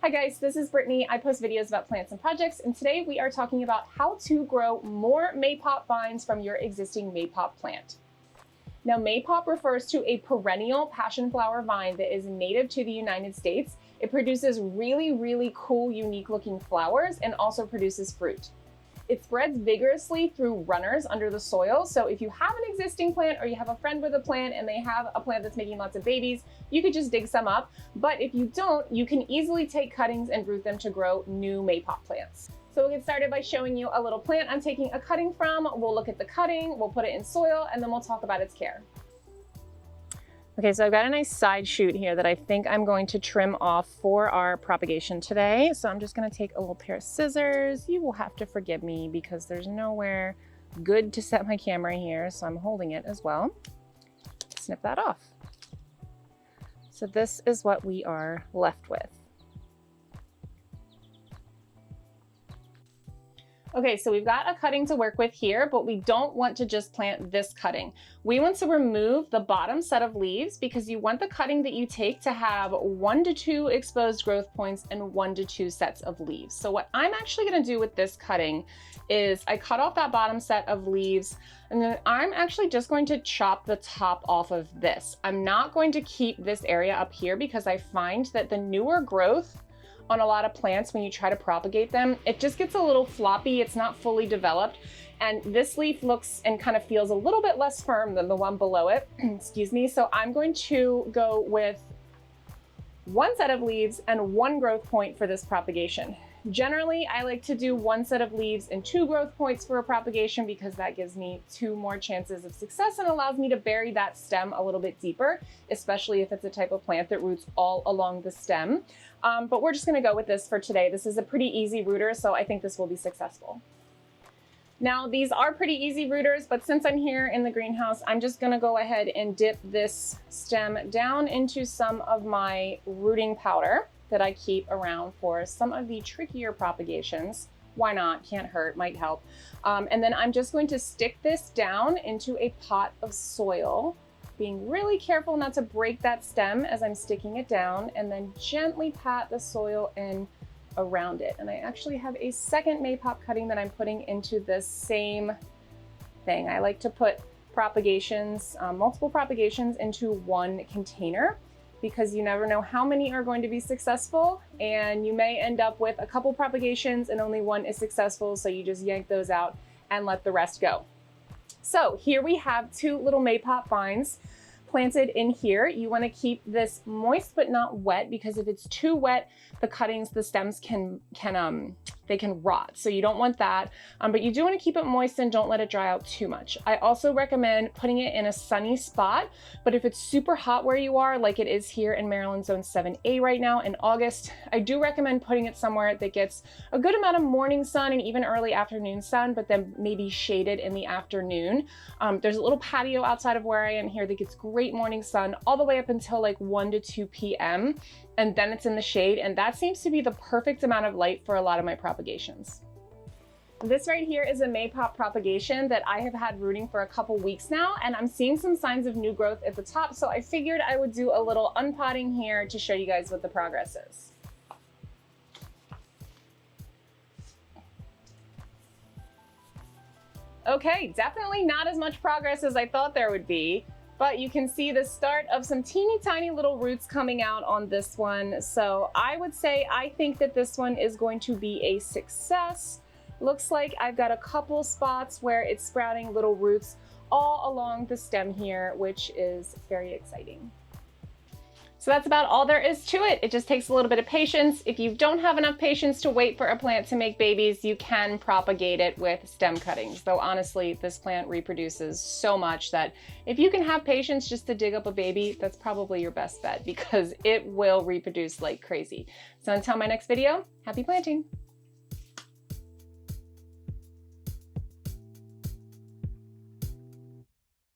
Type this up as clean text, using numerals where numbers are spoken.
Hi guys, this is Brittany. I post videos about plants and projects, and today we are talking about how to grow more Maypop vines from your existing Maypop plant. Now, Maypop refers to a perennial passion flower vine that is native to the United States. It produces really cool, unique looking flowers and also produces fruit. It spreads vigorously through runners under the soil. So if you have an existing plant or you have a friend with a plant and they have a plant that's making lots of babies, you could just dig some up. But if you don't, you can easily take cuttings and root them to grow new Maypop plants. So we'll get started by showing you a little plant I'm taking a cutting from. We'll look at the cutting, we'll put it in soil, and then we'll talk about its care. Okay, so I've got a nice side shoot here that I think I'm going to trim off for our propagation today. So I'm just gonna take a little pair of scissors. You will have to forgive me because there's nowhere good to set my camera here, so I'm holding it as well. Snip that off. So this is what we are left with. Okay, so we've got a cutting to work with here, but we don't want to just plant this cutting. We want to remove the bottom set of leaves because you want the cutting that you take to have 1 to 2 exposed growth points and 1 to 2 sets of leaves. So what I'm actually gonna do with this cutting is I cut off that bottom set of leaves, and then I'm actually just going to chop the top off of this. I'm not going to keep this area up here because I find that the newer growth on a lot of plants, when you try to propagate them, it just gets a little floppy, it's not fully developed. And this leaf looks and kind of feels a little bit less firm than the one below it, excuse me. So I'm going to go with 1 set of leaves and 1 growth point for this propagation. Generally, I like to do 1 set of leaves and 2 growth points for a propagation because that gives me 2 more chances of success and allows me to bury that stem a little bit deeper, especially if it's a type of plant that roots all along the stem. But we're just gonna go with this for today. This is a pretty easy rooter, so I think this will be successful. Now, these are pretty easy rooters, but since I'm here in the greenhouse, I'm just gonna go ahead and dip this stem down into some of my rooting powder that I keep around for some of the trickier propagations. Why not? Can't hurt, might help. And then I'm just going to stick this down into a pot of soil, being really careful not to break that stem as I'm sticking it down, and then gently pat the soil in around it. And I actually have a second Maypop cutting that I'm putting into this same thing. I like to put propagations, multiple propagations into one container, because you never know how many are going to be successful, and you may end up with a couple propagations and only 1 is successful, so you just yank those out and let the rest go. So here we have 2 little Maypop vines planted in here. You want to keep this moist but not wet, because if it's too wet, the cuttings, the stems can rot. So you don't want that, but you do want to keep it moist and don't let it dry out too much. I also recommend putting it in a sunny spot, but if it's super hot where you are, like it is here in Maryland Zone 7A right now in August, I do recommend putting it somewhere that gets a good amount of morning sun and even early afternoon sun, but then maybe shaded in the afternoon. There's a little patio outside of where I am here that gets great morning sun all the way up until like 1 to 2 p.m. and then it's in the shade, and that seems to be the perfect amount of light for a lot of my propagations. This right here is a Maypop propagation that I have had rooting for a couple weeks now, and I'm seeing some signs of new growth at the top, so I figured I would do a little unpotting here to show you guys what the progress is. Okay, definitely not as much progress as I thought there would be, but you can see the start of some teeny tiny little roots coming out on this one. So I would say I think that this one is going to be a success. Looks like I've got a couple spots where it's sprouting little roots all along the stem here, which is very exciting. So that's about all there is to it. It just takes a little bit of patience. If you don't have enough patience to wait for a plant to make babies, you can propagate it with stem cuttings. Though honestly, this plant reproduces so much that if you can have patience just to dig up a baby, that's probably your best bet because it will reproduce like crazy. So until my next video, happy planting.